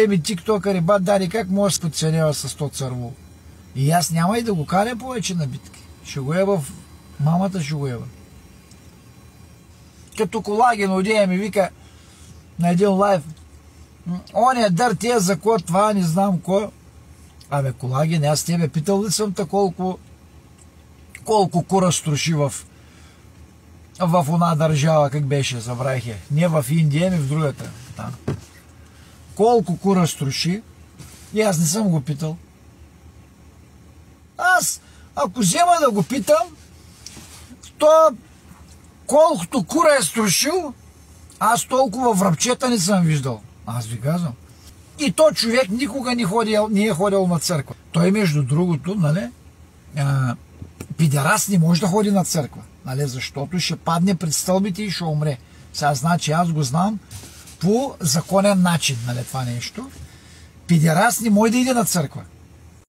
Еми тиктокъри, бат Дари, как може да се подценява с то църво? И аз няма и да го каря повече на битки. Ще го ева в мамата, ще го ева. Като Колаген одея ми вика на един лайв: оня дар тия за кой, това не знам кой. Абе, Колаген, аз тебе питал ли съм колко кура струши в една държава, как беше, забравих я. Не в Индия, ами в другата. Там. Колко кура струши? И аз не съм го питал. Аз, ако взема да го питам, то колкото кура е струшил, аз толкова връбчета не съм виждал. Аз ви казвам. И то човек никога не е ходил на църква. Той, между другото, нали, пидерас не може да ходи на църква, нали, защото ще падне пред стълбите и ще умре. Сега, значи, аз го знам по законен начин, нали, това нещо. Пидерас не може да иде на църква.